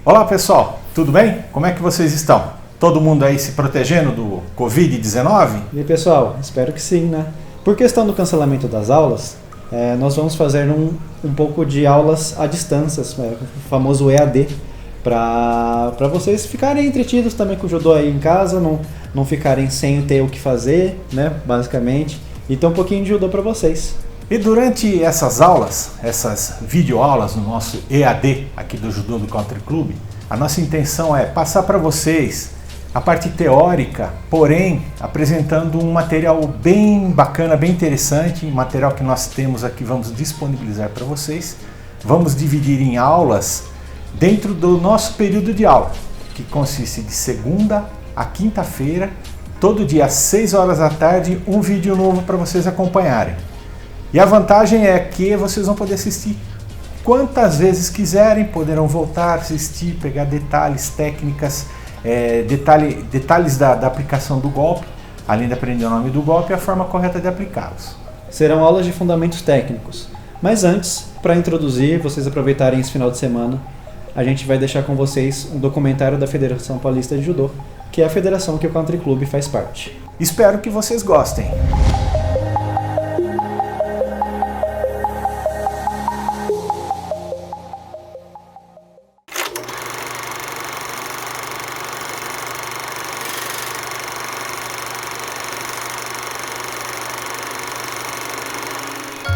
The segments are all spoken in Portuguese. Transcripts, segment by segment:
Olá pessoal, tudo bem? Como é que vocês estão? Todo mundo aí se protegendo do Covid-19? E aí pessoal, espero que sim, né? Por questão do cancelamento das aulas, nós vamos fazer um pouco de aulas à distância, o famoso EAD, para vocês ficarem entretidos também com o judô aí em casa, não ficarem sem ter o que fazer, né? Basicamente, e ter um pouquinho de judô para vocês. E durante essas aulas, essas videoaulas no nosso EAD aqui do Judô do Country Club, a nossa intenção é passar para vocês a parte teórica, porém apresentando um material bem bacana, bem interessante, material que nós temos aqui, vamos disponibilizar para vocês. Vamos dividir em aulas dentro do nosso período de aula, que consiste de segunda a quinta-feira, todo dia às 6 horas da tarde, um vídeo novo para vocês acompanharem. E a vantagem é que vocês vão poder assistir quantas vezes quiserem, poderão voltar, assistir, pegar detalhes, técnicas, detalhes da aplicação do golpe, além de aprender o nome do golpe e a forma correta de aplicá-los. Serão aulas de fundamentos técnicos, mas antes, para introduzir, vocês aproveitarem esse final de semana, a gente vai deixar com vocês um documentário da Federação Paulista de Judô, que é a federação que o Country Club faz parte. Espero que vocês gostem.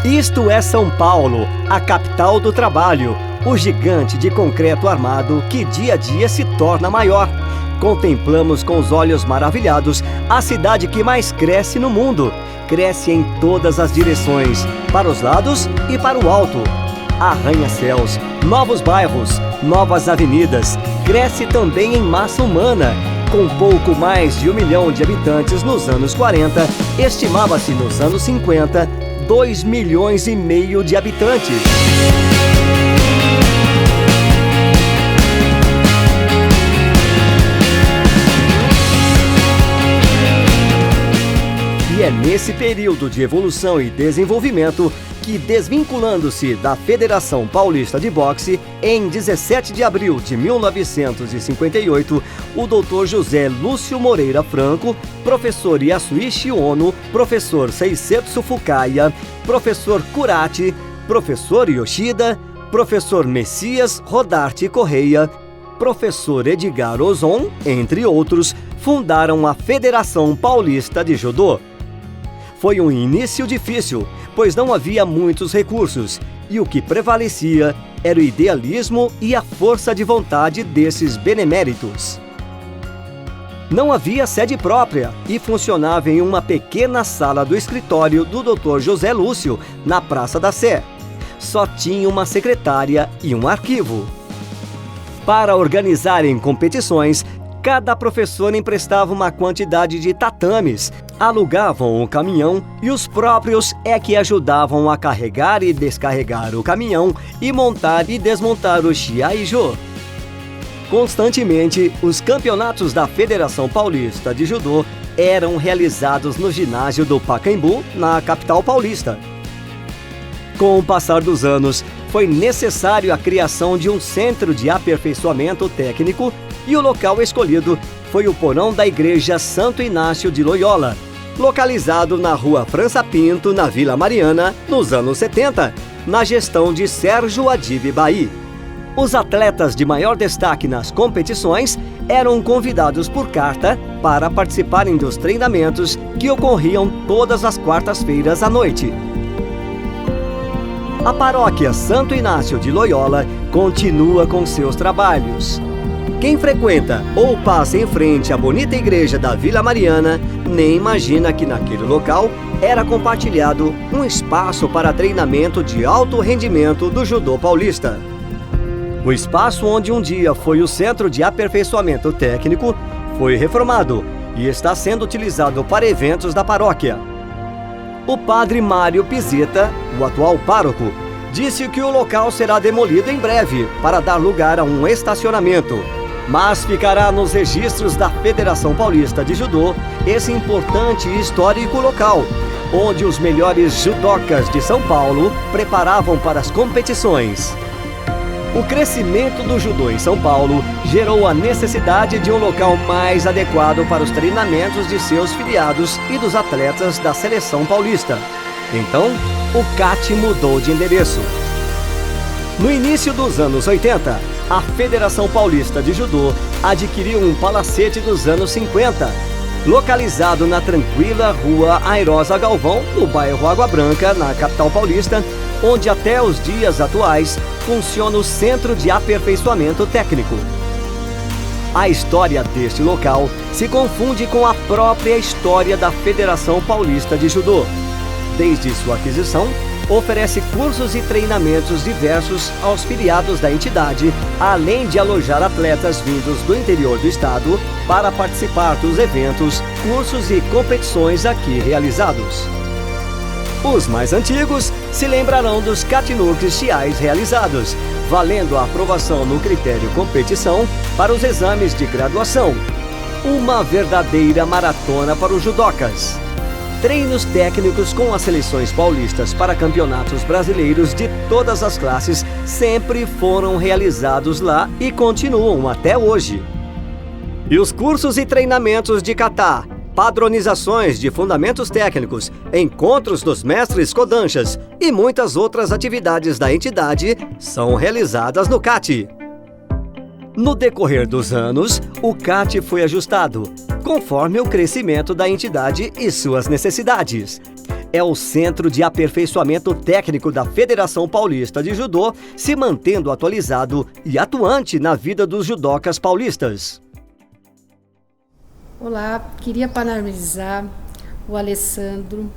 Isto é São Paulo, a capital do trabalho, o gigante de concreto armado que dia a dia se torna maior. Contemplamos com os olhos maravilhados a cidade que mais cresce no mundo. Cresce em todas as direções, para os lados e para o alto. Arranha-céus, novos bairros, novas avenidas. Cresce também em massa humana. Com pouco mais de 1 milhão de habitantes nos anos 40, estimava-se nos anos 50, 2,5 milhões de habitantes. E é nesse período de evolução e desenvolvimento que, desvinculando-se da Federação Paulista de Boxe, em 17 de abril de 1958, o Dr. José Lúcio Moreira Franco, professor Yasuichi Ono, professor Seisetsu Fukaya, professor Kurati, professor Yoshida, professor Messias Rodarte Correia, professor Edgar Ozon, entre outros, fundaram a Federação Paulista de Judô. Foi um início difícil, pois não havia muitos recursos, e o que prevalecia era o idealismo e a força de vontade desses beneméritos. Não havia sede própria e funcionava em uma pequena sala do escritório do Dr. José Lúcio, na Praça da Sé. Só tinha uma secretária e um arquivo. Para organizarem competições, cada professor emprestava uma quantidade de tatames, alugavam um caminhão e os próprios é que ajudavam a carregar e descarregar o caminhão e montar e desmontar o Shiaijo. Constantemente, os campeonatos da Federação Paulista de Judô eram realizados no ginásio do Pacaembu, na capital paulista. Com o passar dos anos, foi necessário a criação de um centro de aperfeiçoamento técnico e o local escolhido foi o porão da Igreja Santo Inácio de Loyola, localizado na Rua França Pinto, na Vila Mariana, nos anos 70, na gestão de Sérgio Adib Baí. Os atletas de maior destaque nas competições eram convidados por carta para participarem dos treinamentos que ocorriam todas as quartas-feiras à noite. A paróquia Santo Inácio de Loyola continua com seus trabalhos. Quem frequenta ou passa em frente à bonita igreja da Vila Mariana nem imagina que naquele local era compartilhado um espaço para treinamento de alto rendimento do judô paulista. O espaço onde um dia foi o centro de aperfeiçoamento técnico foi reformado e está sendo utilizado para eventos da paróquia. O padre Mário Pizeta, o atual pároco, disse que o local será demolido em breve para dar lugar a um estacionamento. Mas ficará nos registros da Federação Paulista de Judô esse importante e histórico local, onde os melhores judocas de São Paulo preparavam para as competições. O crescimento do judô em São Paulo gerou a necessidade de um local mais adequado para os treinamentos de seus filiados e dos atletas da seleção paulista. Então, o CAT mudou de endereço. No início dos anos 80, a Federação Paulista de Judô adquiriu um palacete dos anos 50, localizado na tranquila Rua Airosa Galvão, no bairro Água Branca, na capital paulista, onde até os dias atuais funciona o Centro de Aperfeiçoamento Técnico. A história deste local se confunde com a própria história da Federação Paulista de Judô. Desde sua aquisição, oferece cursos e treinamentos diversos aos filiados da entidade, além de alojar atletas vindos do interior do estado para participar dos eventos, cursos e competições aqui realizados. Os mais antigos se lembrarão dos CAT-NUCs Chiais realizados, valendo a aprovação no critério competição para os exames de graduação. Uma verdadeira maratona para os judocas. Treinos técnicos com as seleções paulistas para campeonatos brasileiros de todas as classes sempre foram realizados lá e continuam até hoje. E os cursos e treinamentos de kata, padronizações de fundamentos técnicos, encontros dos mestres kodanshas e muitas outras atividades da entidade são realizadas no CAT. No decorrer dos anos, o CAT foi ajustado, conforme o crescimento da entidade e suas necessidades. É o Centro de Aperfeiçoamento Técnico da Federação Paulista de Judô, se mantendo atualizado e atuante na vida dos judocas paulistas. Olá, queria parabenizar o Alessandro,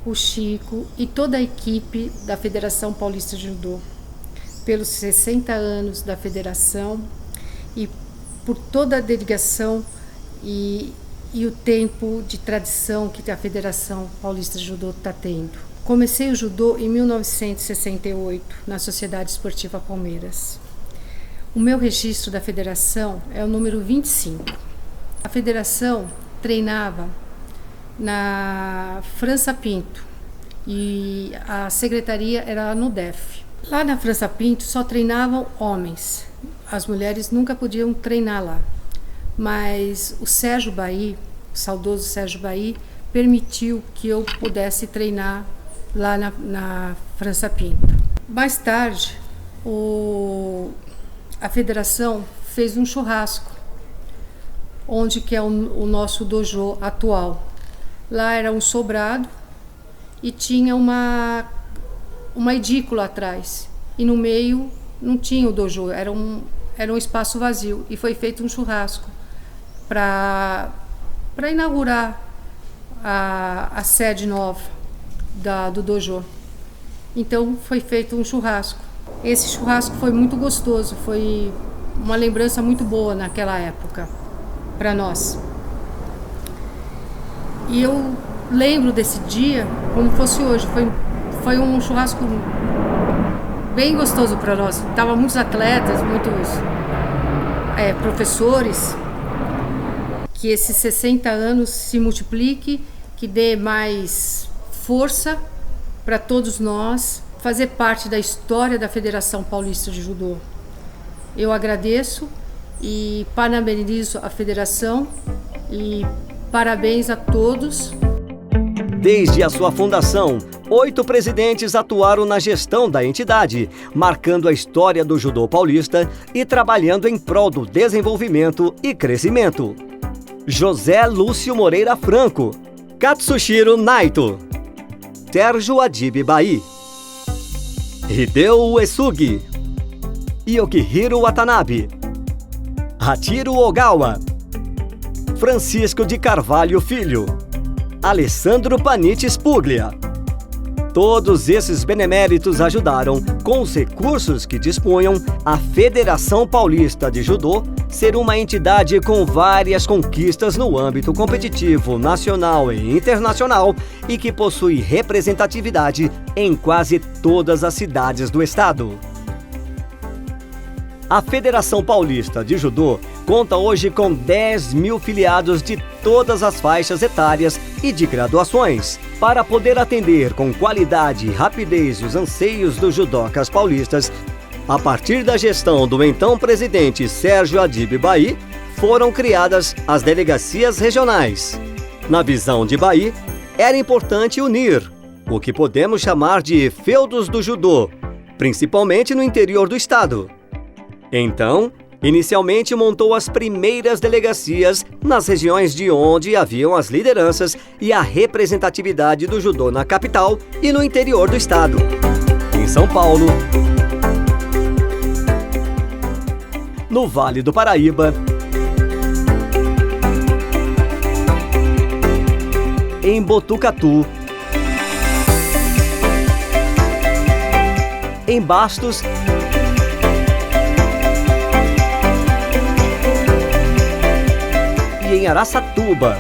o Chico e toda a equipe da Federação Paulista de Judô pelos 60 anos da federação e por toda a dedicação e o tempo de tradição que a Federação Paulista de Judô está tendo. Comecei o judô em 1968, na Sociedade Esportiva Palmeiras. O meu registro da federação é o número 25. A federação treinava na França Pinto e a secretaria era no DEF. Lá na França Pinto só treinavam homens, as mulheres nunca podiam treinar lá. Mas o Sérgio Baí, o saudoso Sérgio Baí, permitiu que eu pudesse treinar lá na França Pinto. Mais tarde, a federação fez um churrasco, onde que é o nosso dojo atual. Lá era um sobrado e tinha uma edícula atrás. E no meio não tinha o dojo, era um espaço vazio. E foi feito um churrasco para inaugurar a sede nova do dojo. Então foi feito um churrasco. Esse churrasco foi muito gostoso, foi uma lembrança muito boa naquela época para nós. E eu lembro desse dia como fosse hoje. Foi um churrasco bem gostoso para nós. Tava muitos atletas, muitos professores. Que esses 60 anos se multiplique, que dê mais força para todos nós fazer parte da história da Federação Paulista de Judô. Eu agradeço e parabenizo a federação e parabéns a todos. Desde a sua fundação, 8 presidentes atuaram na gestão da entidade, marcando a história do judô paulista e trabalhando em prol do desenvolvimento e crescimento. José Lúcio Moreira Franco, Katsushiro Naito, Sérgio Adib Baí, Hideo Uesugi, Yokihiro Watanabe, Hachiro Ogawa, Francisco de Carvalho Filho, Alessandro Panites Puglia. Todos esses beneméritos ajudaram, com os recursos que dispunham, a Federação Paulista de Judô ser uma entidade com várias conquistas no âmbito competitivo nacional e internacional e que possui representatividade em quase todas as cidades do estado. A Federação Paulista de Judô conta hoje com 10 mil filiados de todas as faixas etárias e de graduações. Para poder atender com qualidade e rapidez os anseios dos judocas paulistas, A partir da gestão do então presidente Sérgio Adib Bahy, foram criadas as delegacias regionais. Na visão de Bahy, era importante unir o que podemos chamar de feudos do judô, principalmente no interior do estado. Então, inicialmente montou as primeiras delegacias nas regiões de onde haviam as lideranças e a representatividade do judô na capital e no interior do estado. Em São Paulo, no Vale do Paraíba, em Botucatu, em Bastos e em Araçatuba.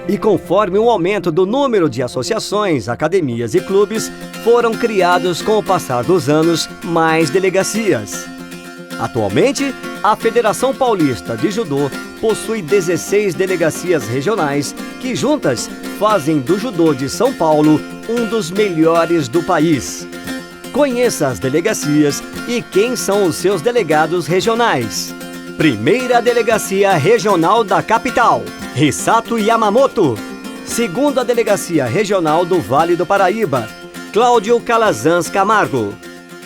E conforme o aumento do número de associações, academias e clubes, foram criados com o passar dos anos mais delegacias. Atualmente, a Federação Paulista de Judô possui 16 delegacias regionais que juntas fazem do judô de São Paulo um dos melhores do país. Conheça as delegacias e quem são os seus delegados regionais. Primeira Delegacia Regional da Capital, Hisato Yamamoto. Segunda Delegacia Regional do Vale do Paraíba, Cláudio Calazans Camargo.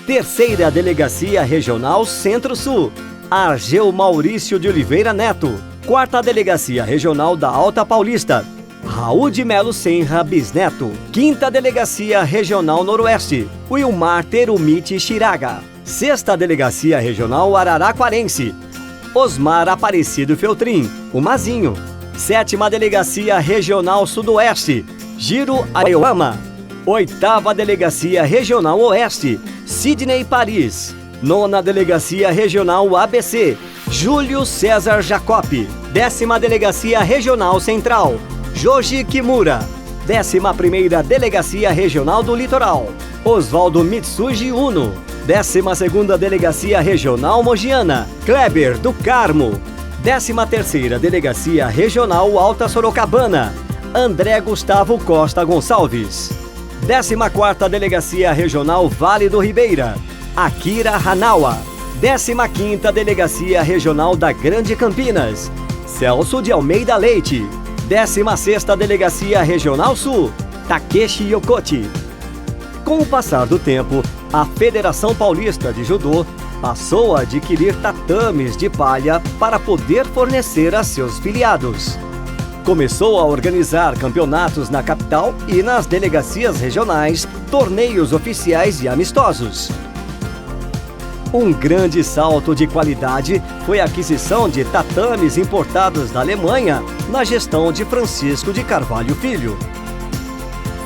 Terceira Delegacia Regional Centro-Sul, Argeu Maurício de Oliveira Neto. Quarta Delegacia Regional da Alta Paulista, Raul de Melo Senra Bisneto. Quinta Delegacia Regional Noroeste, Wilmar Terumite Chiraga. Sexta Delegacia Regional Araraquarense, Osmar Aparecido Feltrin, o Mazinho. Sétima Delegacia Regional Sudoeste, Giro Ayoama. Oitava Delegacia Regional Oeste, Sidney Paris. Nona Delegacia Regional ABC, Júlio César Jacopi. 10ª Delegacia Regional Central, Joji Kimura. 11ª Delegacia Regional do Litoral, Oswaldo Mitsuji Uno. 12ª Delegacia Regional Mogiana, Kleber do Carmo. 13ª Delegacia Regional Alta Sorocabana, André Gustavo Costa Gonçalves. 14ª Delegacia Regional Vale do Ribeira, Akira Hanawa. 15ª Delegacia Regional da Grande Campinas, Celso de Almeida Leite. 16ª Delegacia Regional Sul, Takeshi Yokoti. Com o passar do tempo, a Federação Paulista de Judô passou a adquirir tatames de palha para poder fornecer a seus filiados. Começou a organizar campeonatos na capital e nas delegacias regionais, torneios oficiais e amistosos. Um grande salto de qualidade foi a aquisição de tatames importados da Alemanha na gestão de Francisco de Carvalho Filho.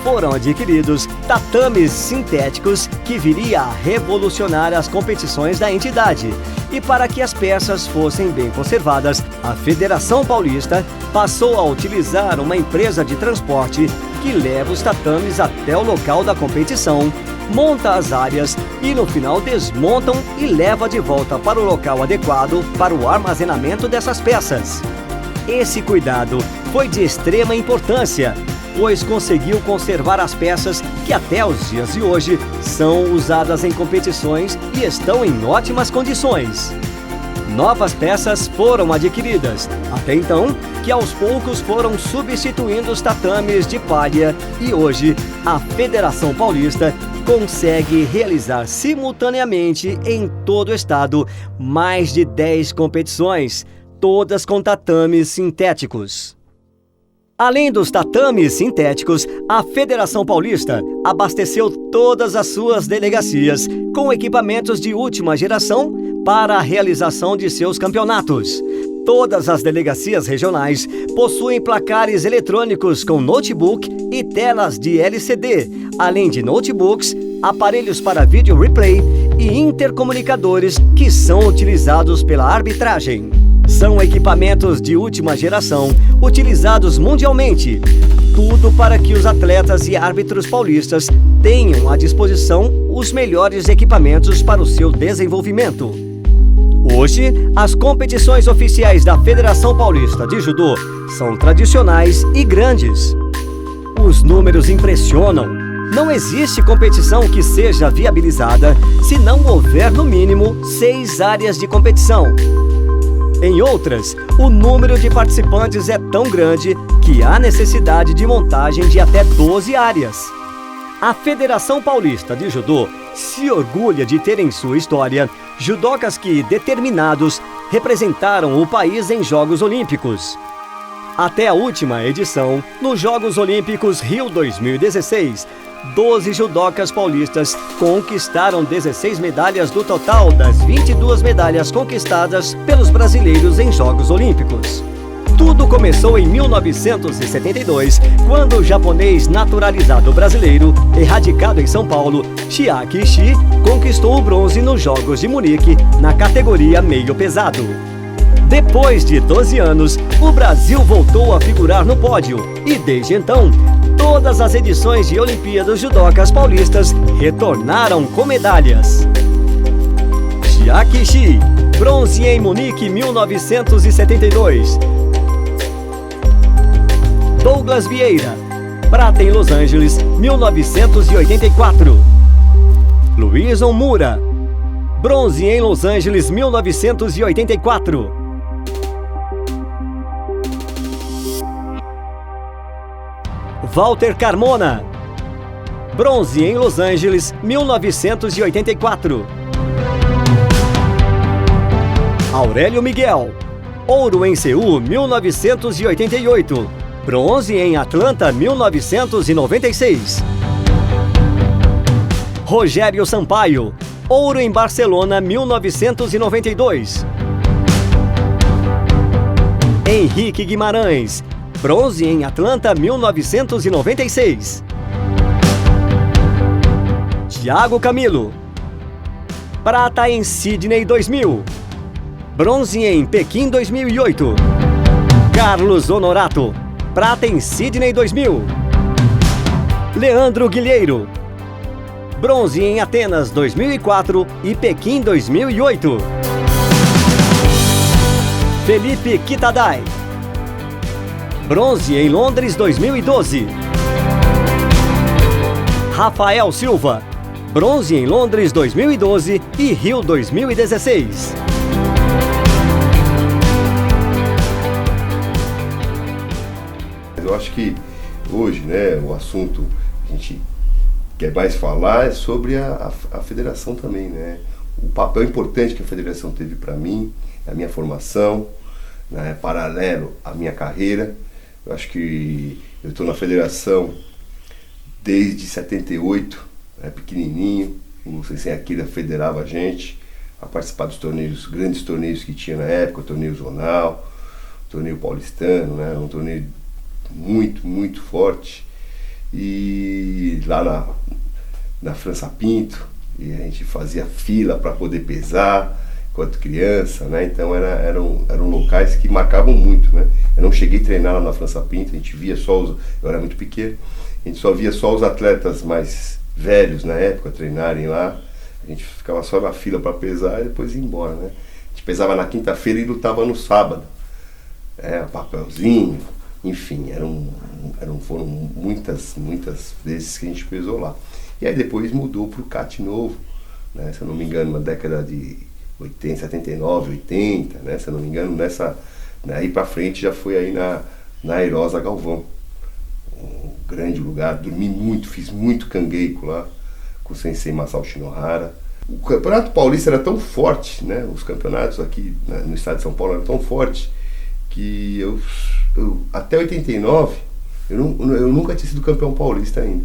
Foram adquiridos tatames sintéticos que viria a revolucionar as competições da entidade. E para que as peças fossem bem conservadas, a Federação Paulista passou a utilizar uma empresa de transporte que leva os tatames até o local da competição, monta as áreas e no final desmontam e leva de volta para o local adequado para o armazenamento dessas peças. Esse cuidado foi de extrema importância, pois conseguiu conservar as peças que até os dias de hoje são usadas em competições e estão em ótimas condições. Novas peças foram adquiridas, até então que aos poucos foram substituindo os tatames de palha e hoje a Federação Paulista consegue realizar simultaneamente em todo o estado mais de 10 competições, todas com tatames sintéticos. Além dos tatames sintéticos, a Federação Paulista abasteceu todas as suas delegacias com equipamentos de última geração para a realização de seus campeonatos. Todas as delegacias regionais possuem placares eletrônicos com notebook e telas de LCD, além de notebooks, aparelhos para vídeo replay e intercomunicadores que são utilizados pela arbitragem. São equipamentos de última geração, utilizados mundialmente. Tudo para que os atletas e árbitros paulistas tenham à disposição os melhores equipamentos para o seu desenvolvimento. Hoje, as competições oficiais da Federação Paulista de Judô são tradicionais e grandes. Os números impressionam. Não existe competição que seja viabilizada se não houver, no mínimo, 6 áreas de competição. Em outras, o número de participantes é tão grande que há necessidade de montagem de até 12 áreas. A Federação Paulista de Judô se orgulha de ter em sua história judocas que, determinados, representaram o país em Jogos Olímpicos. Até a última edição, nos Jogos Olímpicos Rio 2016, 12 judocas paulistas conquistaram 16 medalhas do total das 22 medalhas conquistadas pelos brasileiros em Jogos Olímpicos. Tudo começou em 1972, quando o japonês naturalizado brasileiro, erradicado em São Paulo, Chiaki Ishii, conquistou o bronze nos Jogos de Munique, na categoria meio pesado. Depois de 12 anos, o Brasil voltou a figurar no pódio e, desde então, todas as edições de Olimpíadas Judocas Paulistas retornaram com medalhas. Chiaki Ishii, bronze em Munique 1972. Douglas Vieira, prata em Los Angeles 1984. Luizon Mura, bronze em Los Angeles 1984. Walter Carmona, bronze em Los Angeles 1984. Aurélio Miguel, ouro em Seul 1988. Bronze em Atlanta 1996. Rogério Sampaio, ouro em Barcelona 1992. Henrique Guimarães, bronze em Atlanta 1996. Thiago Camilo, prata em Sydney 2000. Bronze em Pequim 2008. Carlos Honorato, prata em Sydney 2000. Leandro Guilheiro, bronze em Atenas 2004 e Pequim 2008. Felipe Kitadai, bronze em Londres 2012. Rafael Silva, bronze em Londres 2012 e Rio 2016. Eu acho que hoje, né, o assunto que a gente quer mais falar é sobre a federação também, né? O papel importante que a federação teve para mim, a minha formação, né, paralelo à minha carreira. Eu acho que eu estou na federação desde 78, né, pequenininho. O Sensei Akira federava a gente a participar dos torneios, grandes torneios que tinha na época, o torneio zonal, o torneio paulistano, né, um torneio muito, muito forte. E lá na França Pinto, e a gente fazia fila para poder pesar enquanto criança, né? Então eram locais que marcavam muito, né? Eu não cheguei a treinar lá na França Pinto, a gente via só eu era muito pequeno, a gente só via só os atletas mais velhos na época treinarem lá. A gente ficava só na fila para pesar e depois ia embora, né? A gente pesava na quinta-feira e lutava no sábado. Papelzinho, enfim, foram muitas vezes que a gente pesou lá. E aí depois mudou para o CAT novo, né? Se eu não me engano, na década de 80, 79, 80, né? Se eu não me engano, aí para frente já foi aí na Airosa Galvão. Um grande lugar, dormi muito, fiz muito cangueico lá com o Sensei Masao Shinohara. O Campeonato Paulista era tão forte, né? Os campeonatos aqui no estado de São Paulo eram tão fortes que eu até 89 eu nunca tinha sido campeão paulista ainda.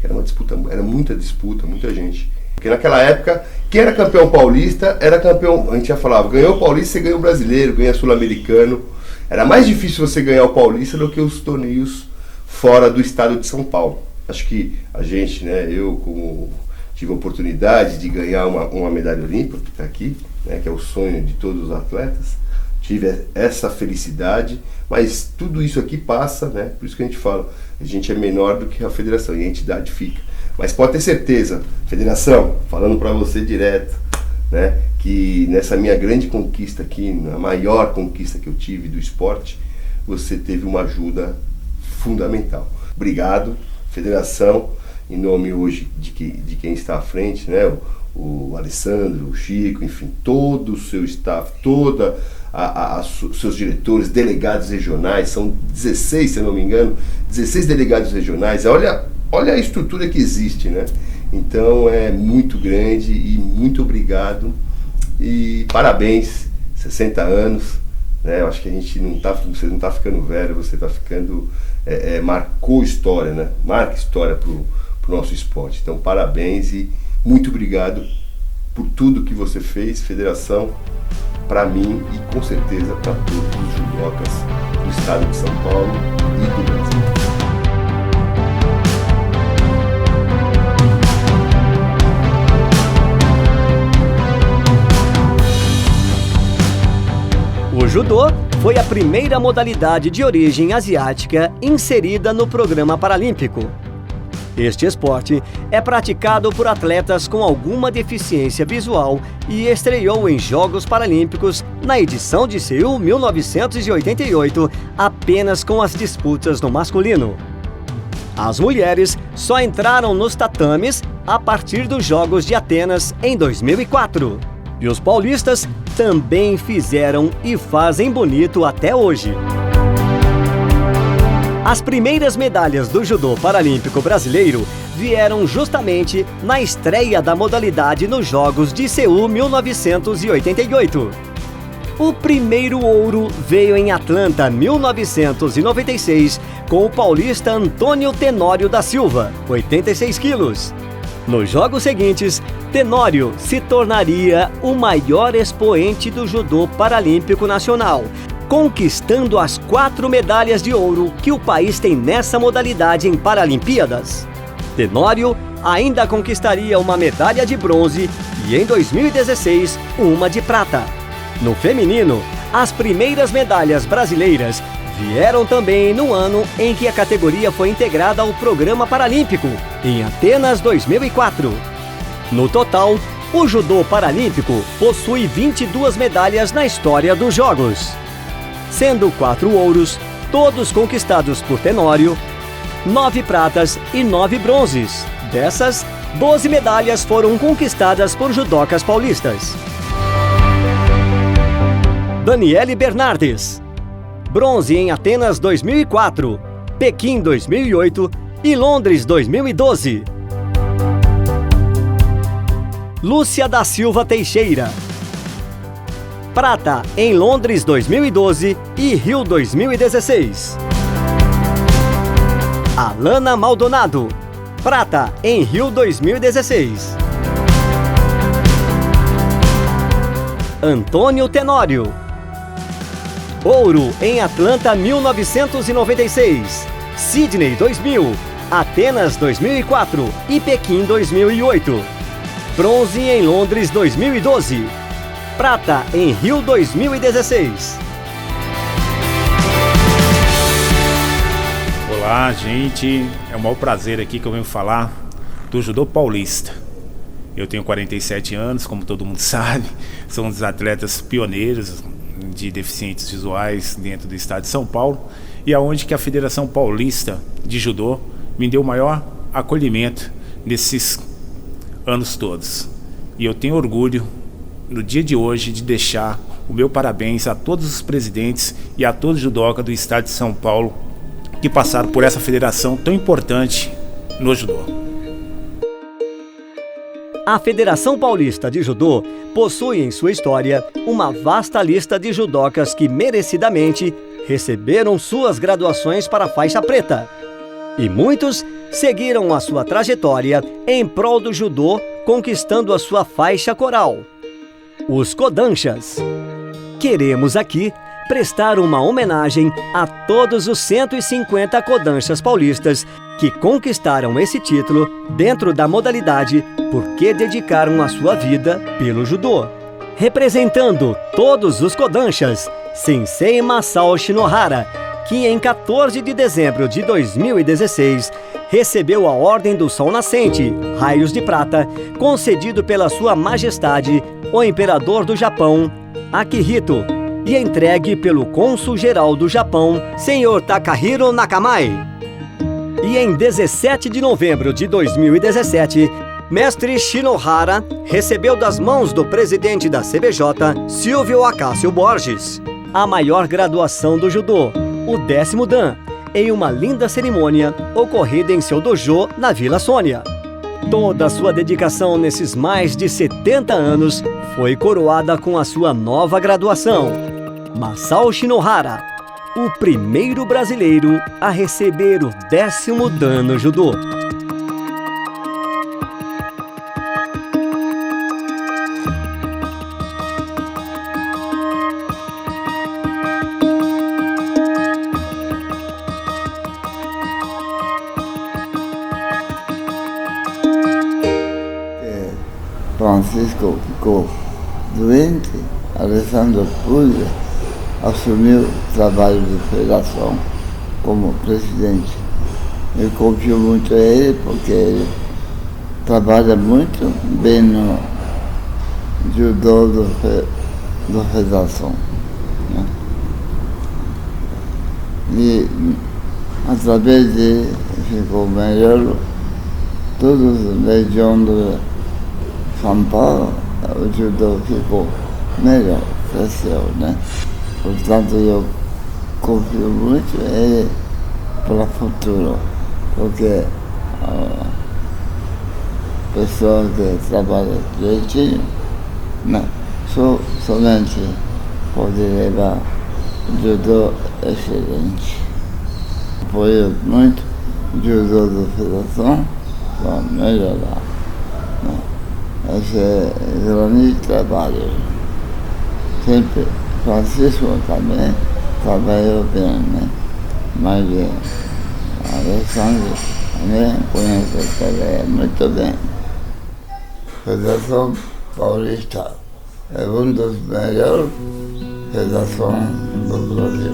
Era uma disputa, era muita disputa, muita gente. Porque naquela época, quem era campeão paulista era campeão, a gente já falava, ganhou o paulista, você ganhou o brasileiro, ganha sul-americano. Era mais difícil você ganhar o paulista do que os torneios fora do estado de São Paulo. Acho que a gente, né, eu como tive a oportunidade de ganhar uma medalha olímpica, que está aqui, né, que é o sonho de todos os atletas, tive essa felicidade, mas tudo isso aqui passa, né, por isso que a gente fala, a gente é menor do que a federação e a entidade fica. Mas pode ter certeza, federação, falando para você direto, né, que nessa minha grande conquista aqui, na maior conquista que eu tive do esporte, você teve uma ajuda fundamental. obrigado, federação, em nome hoje de quem está à frente, né? O Alessandro, o Chico, enfim, todo o seu staff, toda seus diretores, delegados regionais, são 16, se eu não me engano, 16 delegados regionais. Olha a estrutura que existe, né? Então é muito grande e muito obrigado e parabéns, 60 anos, né? Eu acho que a gente você não está ficando velho, você está ficando, marcou história, né? Marca história pro nosso esporte. Então parabéns e muito obrigado por tudo que você fez, federação, para mim e com certeza para todos os judocas do estado de São Paulo e do Brasil. O judô foi a primeira modalidade de origem asiática inserida no programa paralímpico. Este esporte é praticado por atletas com alguma deficiência visual e estreou em Jogos Paralímpicos na edição de Seul 1988, apenas com as disputas no masculino. As mulheres só entraram nos tatames a partir dos Jogos de Atenas em 2004. E os paulistas também fizeram e fazem bonito até hoje. As primeiras medalhas do judô paralímpico brasileiro vieram justamente na estreia da modalidade nos Jogos de Seul 1988. O primeiro ouro veio em Atlanta, 1996, com o paulista Antônio Tenório da Silva, 86 quilos. Nos jogos seguintes, Tenório se tornaria o maior expoente do judô paralímpico nacional, conquistando as 4 medalhas de ouro que o país tem nessa modalidade em Paralimpíadas. Tenório ainda conquistaria uma medalha de bronze e, em 2016, uma de prata. No feminino, as primeiras medalhas brasileiras vieram também no ano em que a categoria foi integrada ao Programa Paralímpico, em Atenas 2004. No total, o judô paralímpico possui 22 medalhas na história dos Jogos, sendo 4 ouros, todos conquistados por Tenório, 9 pratas e 9 bronzes. Dessas, 12 medalhas foram conquistadas por judocas paulistas. Daniele Bernardes, bronze em Atenas 2004, Pequim 2008 e Londres 2012. Lúcia da Silva Teixeira, prata em Londres 2012 e Rio 2016. Alana Maldonado, prata em Rio 2016. Antônio Tenório, ouro em Atlanta 1996, Sydney 2000, Atenas 2004 e Pequim 2008. Bronze em Londres 2012. Prata em Rio 2016. Olá, gente. É um maior prazer aqui que eu venho falar do judô paulista. Eu tenho 47 anos, como todo mundo sabe. Sou um dos atletas pioneiros de deficientes visuais dentro do estado de São Paulo. E aonde que a Federação Paulista de Judô me deu o maior acolhimento nesses anos todos. E eu tenho orgulho, no dia de hoje, de deixar o meu parabéns a todos os presidentes e a todos os judoca do estado de São Paulo que passaram por essa federação tão importante no judô. A Federação Paulista de Judô possui em sua história uma vasta lista de judocas que merecidamente receberam suas graduações para a faixa preta. E muitos seguiram a sua trajetória em prol do judô, conquistando a sua faixa coral. Os Kodanshas. Queremos aqui prestar uma homenagem a todos os 150 Kodanshas paulistas que conquistaram esse título dentro da modalidade porque dedicaram a sua vida pelo judô. Representando todos os Kodanshas, Sensei Masao Shinohara, que em 14 de dezembro de 2016 recebeu a Ordem do Sol Nascente, Raios de Prata, concedido pela Sua Majestade, o Imperador do Japão, Akihito, e entregue pelo Cônsul-Geral do Japão, Sr. Takahiro Nakamai. E em 17 de novembro de 2017, mestre Shinohara recebeu das mãos do presidente da CBJ, Silvio Acácio Borges, a maior graduação do judô, o 10º Dan, em uma linda cerimônia ocorrida em seu dojo na Vila Sônia. Toda a sua dedicação nesses mais de 70 anos foi coroada com a sua nova graduação. Masao Shinohara, o primeiro brasileiro a receber o 10º Dan no judô. Francisco ficou doente, Alessandro Puglia assumiu o trabalho de federação como presidente. Eu confio muito a ele porque ele trabalha muito bem no judô da federação, né? E através dele ficou melhor todas as regiões de São Paulo, o judô ficou melhor, cresceu, né? Portanto, eu confio muito nele para o futuro, porque a pessoa que trabalha direitinho, né, somente pode levar o judô excelente. Apoio muito o judô da federação para melhorar, né? Esse é grande trabalho. Sempre Francisco também trabalhou bem, né? Mas Alessandro também conhece ele muito bem. A Federação Paulista é uma das melhores federações do Brasil.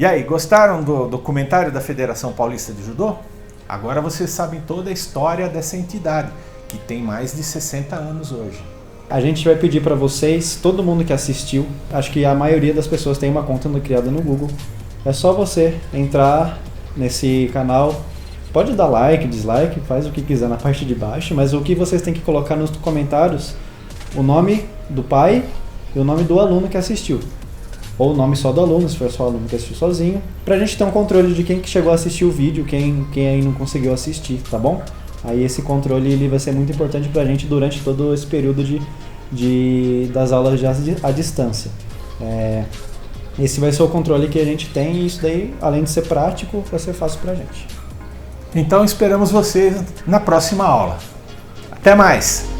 E aí, gostaram do documentário da Federação Paulista de Judô? Agora vocês sabem toda a história dessa entidade, que tem mais de 60 anos hoje. A gente vai pedir para vocês, todo mundo que assistiu, acho que a maioria das pessoas tem uma conta criada no Google. É só você entrar nesse canal, pode dar like, dislike, faz o que quiser na parte de baixo, mas o que vocês têm que colocar nos comentários, o nome do pai e o nome do aluno que assistiu. Ou o nome só do aluno, se for só o aluno que assistiu sozinho, pra gente ter um controle de quem que chegou a assistir o vídeo, quem aí não conseguiu assistir, tá bom? Aí esse controle ele vai ser muito importante pra gente durante todo esse período das aulas à distância. Esse vai ser o controle que a gente tem e isso daí, além de ser prático, vai ser fácil pra gente. Então esperamos vocês na próxima aula. Até mais!